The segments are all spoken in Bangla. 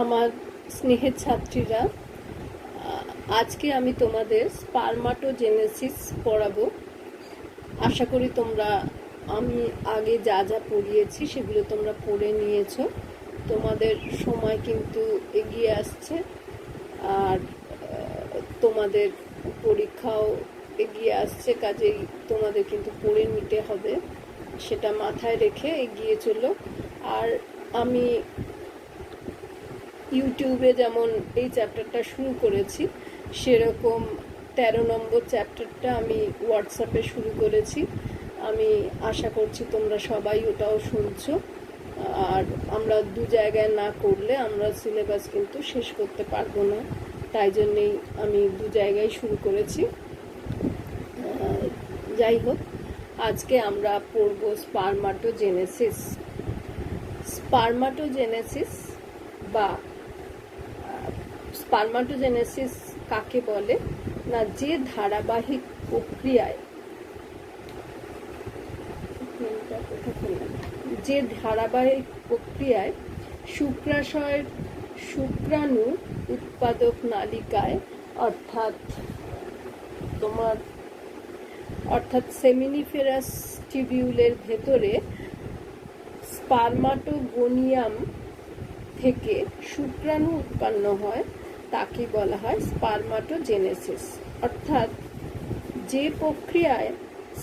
আমার স্নেহের ছাত্রীরা, আজকে আমি তোমাদের স্পারমাটোজেনেসিস পড়াবো। আশা করি তোমরা আমি আগে যা যা পড়িয়েছি সেগুলো তোমরা পড়ে নিয়েছো। তোমাদের সময় কিন্তু এগিয়ে আসছে, আর তোমাদের পরীক্ষাও এগিয়ে আসছে, কাজেই তোমাদের কিন্তু পড়ে নিতে হবে, সেটা মাথায় রেখে এগিয়ে চলো। আর আমি ইউটিউবে যেমন এই চ্যাপ্টারটা শুরু করেছি, সেরকম 13 নম্বর চ্যাপ্টারটা আমি হোয়াটসঅ্যাপে শুরু করেছি। আমি আশা করছি তোমরা সবাই ওটাও শুনছো। আর আমরা দু জায়গায় না করলে আমরা সিলেবাস কিন্তু শেষ করতে পারবো না, তাই জন্যেই আমি দু জায়গায় শুরু করেছি। যাই হোক, আজকে আমরা পড়ব স্পারমাটোজেনেসিস। স্পারমাটোজেনেসিস বা স্পারমাটোজেনেসিস কাকে বলে না, যে ধারাবাহিক প্রক্রিয়ায় শুক্রাশয়ের শুক্রাণু উৎপাদক নালিকায় অর্থাৎ সেমিনিফেরাস টিবিউলের ভেতরে স্পারমাটোগোনিয়াম থেকে শুক্রাণু উৎপন্ন হয়, তাকে বলা হয় স্পারমাটোজেনেসিস। অর্থাৎ যে প্রক্রিয়ায়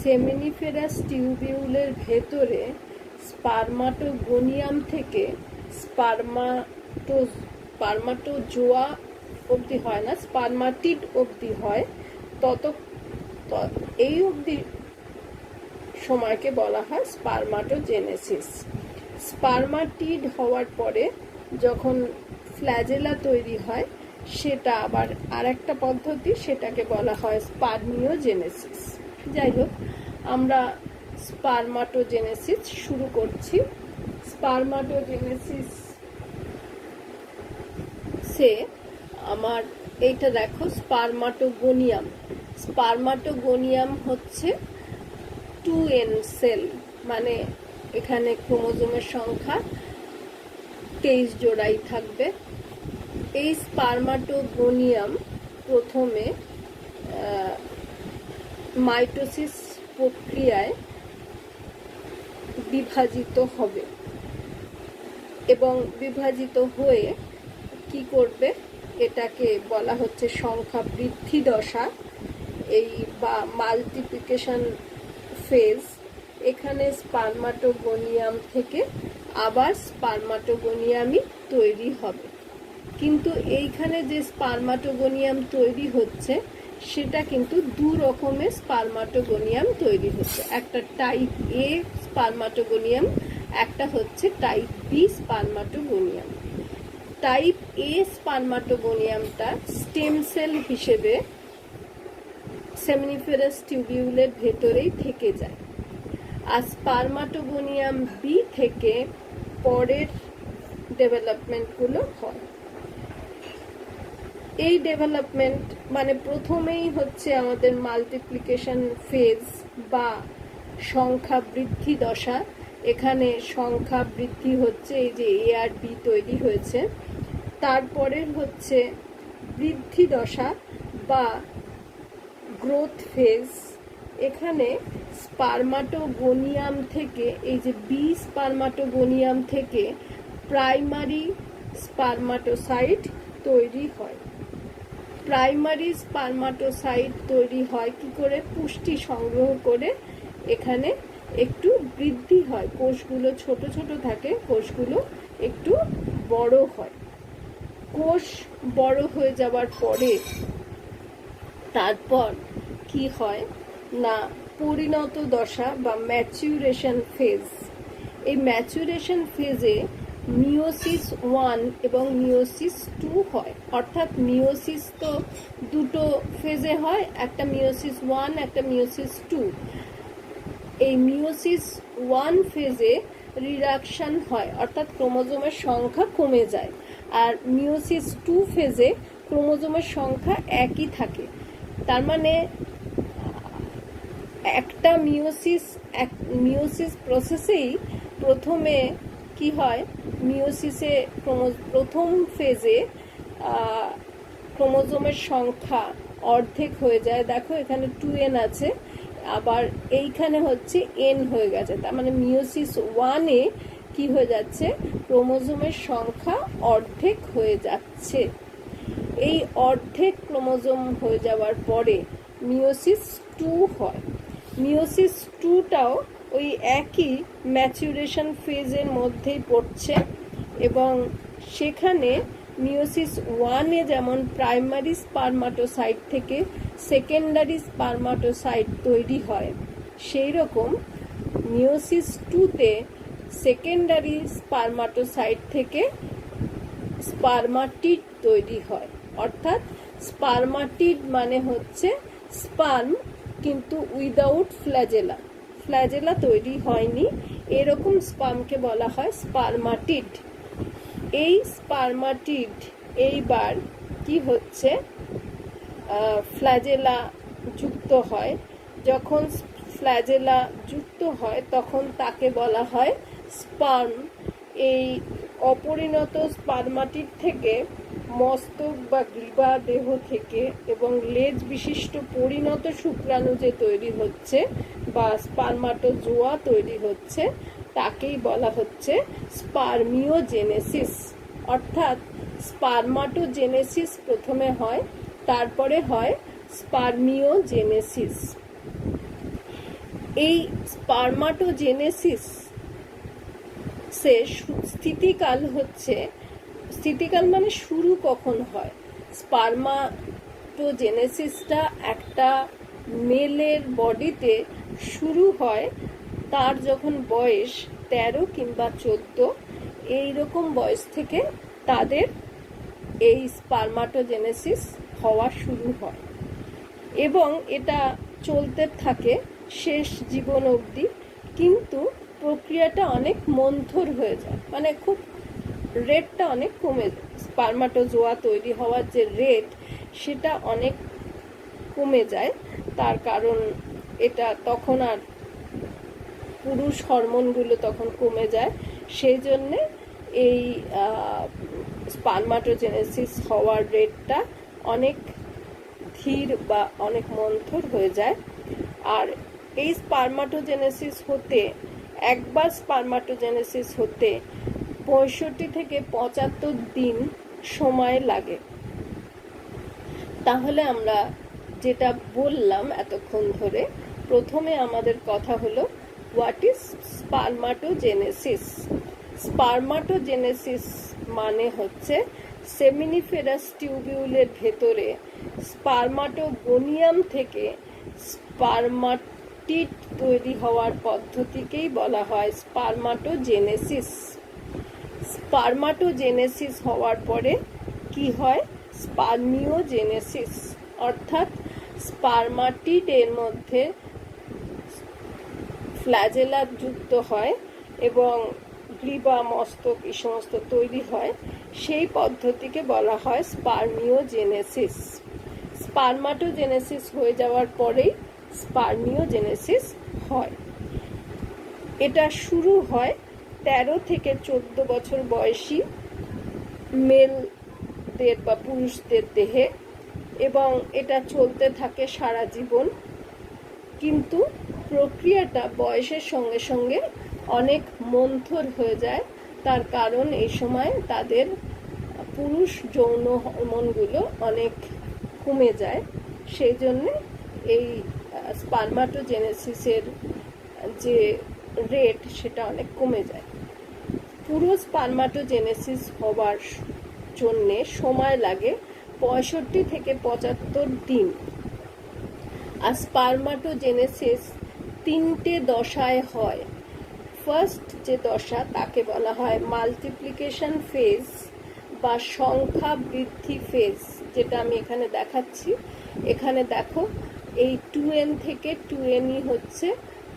সেমিনিফেরাস টিউবিউলের ভেতরে স্পারমাটোগোনিয়াম থেকে স্পারমাটোজোয়া অবধি হয় না, স্পারমাটিড অবধি হয়, এই অবধি সময়কে বলা হয় স্পারমাটোজেনেসিস। স্পারমাটিড হওয়ার পরে যখন ফ্ল্যাজেলা তৈরি হয়, সেটা আবার আরেকটা পদ্ধতি, সেটাকে বলা হয় স্পারমিওজেনেসিস। যাই হোক, আমরা স্পারমাটোজেনেসিস শুরু করছি। স্পারমাটোজেনেসিস সে আমার এইটা দেখো, স্পারমাটোগোনিয়াম হচ্ছে 2n সেল, মানে এখানে ক্রোমোজোমের সংখ্যা 23 জোড়াই থাকবে। এই স্পারমাটোগোনিয়াম প্রথমে মাইটোসিস প্রক্রিয়ায় বিভাজিত হবে এবং বিভাজিত হয়ে কি করবে, এটাকে বলা হচ্ছে সংখ্যা বৃদ্ধি দশা, এই বা মাল্টিপ্লিকেশন ফেজ। এখানে স্পারমাটোগোনিয়াম থেকে আবার স্পারমাটোগোনিয়ামই তৈরি হবে, কিন্তু এইখানে যে স্পারমাটোগোনিয়াম তৈরি হচ্ছে সেটা কিন্তু দু রকমের স্পারমাটোগোনিয়াম তৈরি হচ্ছে, একটা টাইপ এ স্পারমাটোগোনিয়াম, একটা হচ্ছে টাইপ বি স্পারমাটোগোনিয়াম। টাইপ এ স্পারমাটোগোনিয়ামটা স্টেম সেল হিসেবে সেমিনিফেরাস টিউবিউলের ভেতরেই থেকে যায়, আর স্পারমাটোগোনিয়াম বি থেকে পরের ডেভেলপমেন্টগুলো হয়। এই ডেভেলপমেন্ট মানে প্রথমেই হচ্ছে আমাদের মাল্টিপ্লিকেশন ফেজ বা সংখ্যা বৃদ্ধি দশা। এখানে সংখ্যা বৃদ্ধি হচ্ছে, এই যে এ আর বি তৈরি হয়েছে। তারপরে হচ্ছে বৃদ্ধি দশা বা গ্রোথ ফেজ। এখানে স্পারমাটোগোনিয়াম থেকে, এই যে বি স্পারমাটোগোনিয়াম থেকে প্রাইমারি স্পারমাটোসাইট তৈরি হয়। প্রাইমারি স্পারমাটোসাইট তৈরি হয় কি করে, পুষ্টি সংগ্রহ করে এখানে একটু বৃদ্ধি হয়, কোষগুলো ছোট ছোট থাকে, কোষগুলো একটু বড় হয়। কোষ বড় হয়ে যাওয়ার পরে তারপর কি হয় না, পরিণত দশা বা ম্যাচুরেশন ফেজ। এই ম্যাচুরেশন ফেজে মিওসিস 1 এবং মিওসিস 2 হয়। অর্থাৎ মিওসিস তো দুটো ফেজে হয়, একটা মিওসিস 1, একটা মিওসিস 2। এই মিওসিস 1 ফেজে রিডাকশন হয়, অর্থাৎ ক্রোমোজোমের সংখ্যা কমে যায়, আর মিওসিস 2 ফেজে ক্রোমোজোমের সংখ্যা একই থাকে। তার মানে একটা মিওসিস প্রসেসেই প্রথমে কি হয়, মিওসিসে প্রথম ফেজে ক্রোমোজোমের সংখ্যা অর্ধেক হয়ে যায়। দেখো এখানে 2n আছে, আবার এইখানে হচ্ছে n হয়ে গেছে, তার মানে মিওসিস 1-এ কি হয়ে যাচ্ছে, ক্রোমোজোমের সংখ্যা অর্ধেক হয়ে যাচ্ছে। এই অর্ধেক ক্রোমোজোম হয়ে যাওয়ার পরে মিওসিস 2 হয়। মিওসিস 2টাও ওই একই ম্যাচুরেশন ফেজের মধ্যেই পড়ছে, এবং সেখানে মিওসিস 1-এ যেমন প্রাইমারি স্পারমাটোসাইট থেকে সেকেন্ডারি স্পারমাটোসাইট তৈরি হয়, সেই রকম মিওসিস 2-তে সেকেন্ডারি স্পারমাটোসাইট থেকে স্পারমাটিড তৈরি হয়। অর্থাৎ স্পারমাটিড মানে হচ্ছে স্পার্ম কিন্তু উইদাউট ফ্ল্যাজেলা, ফ্ল্যাজেলা তৈরি হয়নি, এরকম স্পার্মকে বলা হয় স্পারমাটিড। এই স্পারমাটিড এইবার কি হচ্ছে, ফ্ল্যাজেলা যুক্ত হয়। যখন ফ্ল্যাজেলা যুক্ত হয় তখন তাকে বলা হয় স্পার্ম। এই অপরিণত স্পারমাটিড থেকে মস্তক বা গ্রীবা দেহ থেকে এবং লেজ বিশিষ্ট পরিণত শুক্রাণু যে তৈরি হচ্ছে বা স্পারমাটোজোয়া তৈরি হচ্ছে, তাকেই বলা হচ্ছে স্পারমিওজেনেসিস। অর্থাৎ স্পারমাটোজেনেসিস প্রথমে হয়, তারপরে হয় স্পারমিওজেনেসিস। এই স্পারমাটোজেনেসিস স্থিতিকাল হচ্ছে, স্থিতিকাল মানে শুরু কখন হয়। স্পারমাটোজেনেসিসটা একটা মেলের বডিতে শুরু হয় তার যখন বয়স 13 কিংবা 14, এইরকম বয়স থেকে তাদের এই স্পারমাটোজেনেসিস হওয়া শুরু হয় এবং এটা চলতে থাকে শেষ জীবন অবধি। কিন্তু প্রক্রিয়াটা অনেক মন্থর হয়ে যায়, মানে খুব রেটটা অনেক কমে যায়। স্পারমাটোজোয়া তৈরি হওয়ার যে রেট সেটা অনেক কমে যায়, তার কারণ এটা তখন আর পুরুষ হরমোনগুলো তখন কমে যায়, সেই জন্যে এই স্পারমাটোজেনেসিস হওয়ার রেটটা অনেক ধীর বা অনেক মন্থর হয়ে যায়। আর এই স্পারমাটোজেনেসিস হতে, একবার স্পারমাটোজেনেসিস হতে 65 থেকে 75 দিন সময় লাগে। তাহলে আমরা যেটা বললাম এতক্ষণ ধরে, প্রথমে আমাদের কথা হলো হোয়াট ইজ স্পারমাটোজেনেসিস। স্পারমাটোজেনেসিস মানে হচ্ছে সেমিনিফেরাস টিউবিউলের ভেতরে স্পারমাটোগোনিয়াম থেকে স্পারমাটিড তৈরি হওয়ার পদ্ধতিকেই বলা হয় স্পারমাটোজেনেসিস। স্পারমাটোজেনেসিস হওয়ার পরে কি হয়, স্পারমিওজেনেসিস। অর্থাৎ স্পারমাটিডের মধ্যে ফ্ল্যাজেলা যুক্ত হয় এবং গ্রীবা, মস্তক এই সমস্ত তৈরি হয়, সেই পদ্ধতিকে বলা হয় স্পারমিওজেনেসিস। স্পারমাটোজেনেসিস হয়ে যাওয়ার পরেই স্পারমিওজেনেসিস হয়। এটা শুরু হয় 13 থেকে 14 বছর বয়সী মেলদের বা পুরুষদের দেহে এবং এটা চলতে থাকে সারা জীবন। কিন্তু প্রক্রিয়াটা বয়সের সঙ্গে সঙ্গে অনেক মন্থর হয়ে যায়, তার কারণ এই সময় তাদের পুরুষ যৌন হরমোনগুলো অনেক কমে যায়, সেই জন্যে এই স্পারমাটোজেনেসিসের যে রেট সেটা অনেক কমে যায়। পুরো স্পারমাটোজেনেসিস হওয়ার জন্যে সময় লাগে 65 থেকে 75 দিন। আর স্পারমাটোজেনেসিস 3টে দশায় হয়। ফার্স্ট যে দশা তাকে বলা হয় মাল্টিপ্লিকেশন ফেজ বা সংখ্যা বৃদ্ধি ফেজ, যেটা আমি এখানে দেখাচ্ছি। এখানে দেখো এই 2n থেকে 2nই হচ্ছে।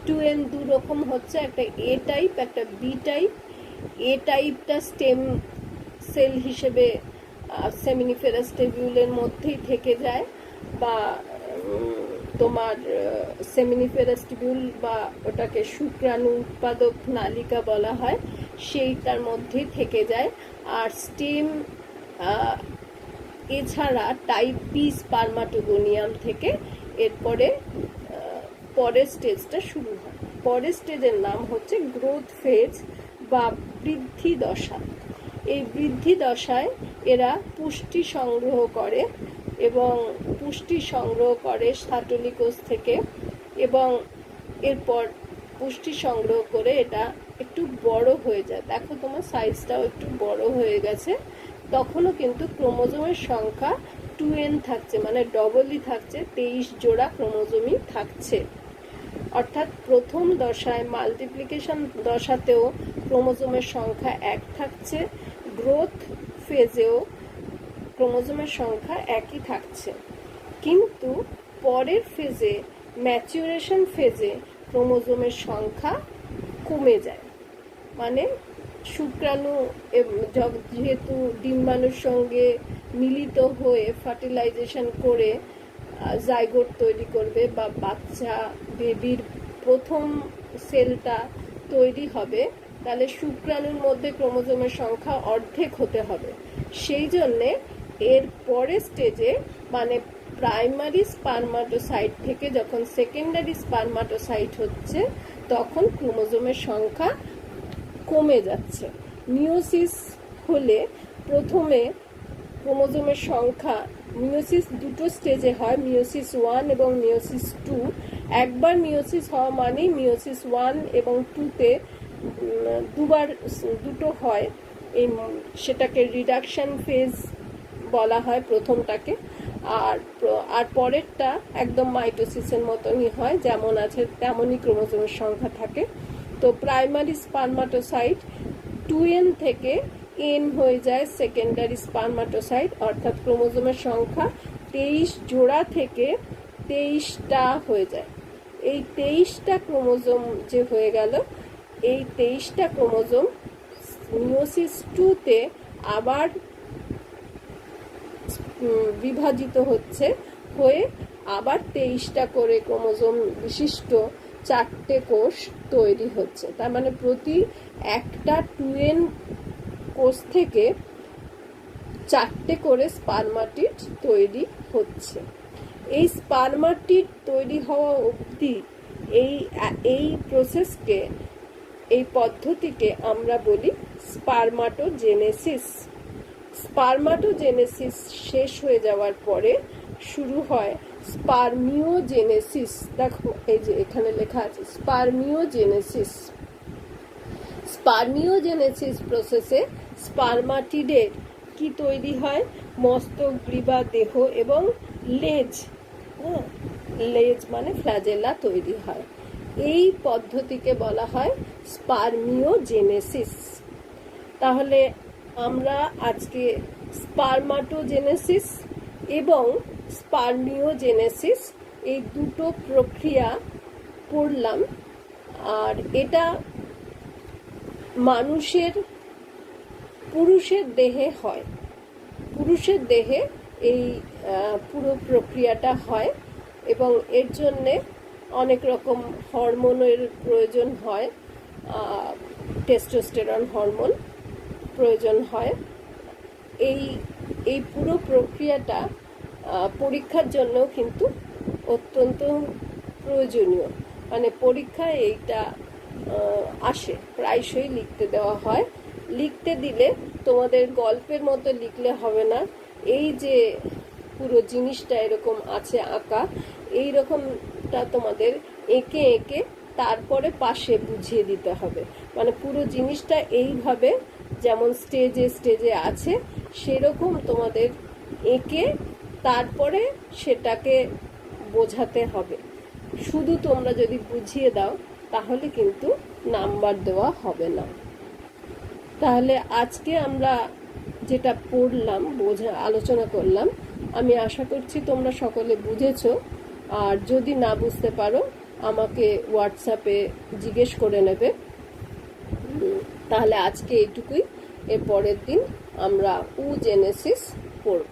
2n দু রকম হচ্ছে, একটা এ টাইপ, একটা বি টাইপ। এ টাইপটা স্টেম সেল হিসেবে সেমিনিফেরাস টিউবিউলের মধ্যেই থেকে যায়, বা তোমার সেমিনিফেরাস টিউবিউল বা ওটাকে শুক্রাণু উৎপাদক নালিকা বলা হয়, সেইটার মধ্যেই থেকে যায়। আর স্টেম এছাড়া টাইপ বি স্পার্মাটোগোনিয়াম থেকে এরপরে পরের স্টেজটা শুরু হয়। পরের স্টেজের নাম হচ্ছে গ্রোথ ফেজ বা বৃদ্ধি দশা। এই বৃদ্ধি দশায় এরা পুষ্টি সংগ্রহ করে এবং পুষ্টি সংগ্রহ করে স্যাটোলি কোষ থেকে, এবং এরপর পুষ্টি সংগ্রহ করে এটা একটু বড় হয়ে যায়। দেখো তোমার সাইজটাও একটু বড় হয়ে গেছে। তখনও কিন্তু ক্রোমোজোমের সংখ্যা 2n থাকছে, মানে ডবলই থাকছে, 23 জোড়া ক্রোমোজোমই থাকছে। অর্থাৎ প্রথম দশায় মাল্টিপ্লিকেশন দশাতেও ক্রোমোজোমের সংখ্যা 1 থাকছে, গ্রোথ ফেজেও ক্রোমোজোমের সংখ্যা একই থাকছে। কিন্তু পরের ফেজে, ম্যাচুরেশন ফেজে, ক্রোমোজোমের সংখ্যা কমে যায়। মানে শুক্রাণু যেহেতু ডিম্বাণুর সঙ্গে মিলিত হয়ে ফার্টিলাইজেশন করে জাইগোট তৈরি করবে বা বাচ্চা বেবির প্রথম সেলটা তৈরি হবে, তাহলে শুক্রাণুর মধ্যে ক্রোমোজোমের সংখ্যা অর্ধেক হতে হবে। সেই জন্যে এর পরের স্টেজে, মানে প্রাইমারি স্পার্মাটোসাইট থেকে যখন সেকেন্ডারি স্পার্মাটোসাইট হচ্ছে, তখন ক্রোমোজোমের সংখ্যা কমে যাচ্ছে। মিওসিস হলে প্রথমে ক্রোমোজোমের সংখ্যা, মিওসিস দুটো স্টেজে হয়, মিওসিস 1 এবং মিওসিস 2। একবার মিওসিস হওয়া মানেই মিওসিস 1 এবং 2-তে দুবার দুটো হয়। এই সেটাকে রিডাকশন ফেজ বলা হয় প্রথমটাকে। আর পরেরটা একদম মাইটোসিসের মতনই হয়, যেমন আছে তেমনই ক্রোমোজোমের সংখ্যা থাকে। তো প্রাইমারি স্পার্মাটোসাইট 2n থেকে n হয়ে যায় সেকেন্ডারি স্পার্মাটোসাইট, অর্থাৎ ক্রোমোজোমের সংখ্যা 23 জোড়া থেকে 23টা হয়ে যায়। এই 23টা ক্রোমোজোম যে হয়ে গেল, এই 23টা ক্রোমোজোম মিওসিস 2-তে আবার বিভাজিত হচ্ছে, হয়ে আবার 23টা করে ক্রোমোজোম বিশিষ্ট 4টে কোষ তৈরি হচ্ছে। তার মানে প্রতি একটা 2n কোষ থেকে 4টে করে স্পার্মাটিড তৈরি হচ্ছে। এই স্পার্মাটিড তৈরি হওয়া অবধি এই প্রসেসকে, এই পদ্ধতিকে আমরা বলি স্পার্মাটোজেনেসিস। স্পার্মাটোজেনেসিস শেষ হয়ে যাওয়ার পরে শুরু হয় স্পার্মিওজেনেসিস। দেখো এই যে এখানে লেখা আছে স্পার্মিওজেনেসিস। স্পার্মিওজেনেসিস প্রসেসে স্পার্মাটিডের কি তৈরি হয়? মস্তক, গ্রীবা, দেহ এবং লেজ, লেজ মানে ফ্ল্যাজেলা তৈরি হয়। এই পদ্ধতিকে বলা হয় স্পার্মিওজেনেসিস। তাহলে আমরা আজকে স্পার্মাটোজেনেসিস এবং স্পার্মিওজেনেসিস এই দুটো প্রক্রিয়া পড়লাম। আর এটা পুরুষের দেহে হয়। পুরুষের দেহে এই পুরো প্রক্রিয়াটা হয় এবং এর জন্যে অনেক রকম হরমোনের প্রয়োজন হয়, টেস্টোস্টেরন হরমোন প্রয়োজন হয়। এই পুরো প্রক্রিয়াটা পরীক্ষার জন্য কিন্তু অত্যন্ত প্রয়োজনীয়। মানে পরীক্ষায় এইটা আসে, প্রায়শই লিখতে দেওয়া হয়। লিখতে দিলে তোমাদের গল্পের মতো লিখলে হবে না। এই যে পুরো জিনিসটা এরকম আছে আঁকা, এই রকমটা তোমাদের এঁকে এঁকে তারপরে পাশে বুঝিয়ে দিতে হবে। মানে পুরো জিনিসটা এইভাবে যেমন স্টেজে স্টেজে আছে সেরকম তোমাদের এঁকে তারপরে সেটাকে বোঝাতে হবে। শুধু তোমরা যদি বুঝিয়ে দাও তাহলে কিন্তু নাম্বার দেওয়া হবে না। তাহলে আজকে আমরা যেটা পড়লাম, আলোচনা করলাম, আমি আশা করছি তোমরা সকলে বুঝেছো। আর যদি না বুঝতে পারো আমাকে হোয়াটসঅ্যাপে জিজ্ঞেস করে নেবে। তাহলে আজকে এইটুকুই। এর পরের দিন আমরা ওজেনেসিস পড়ব।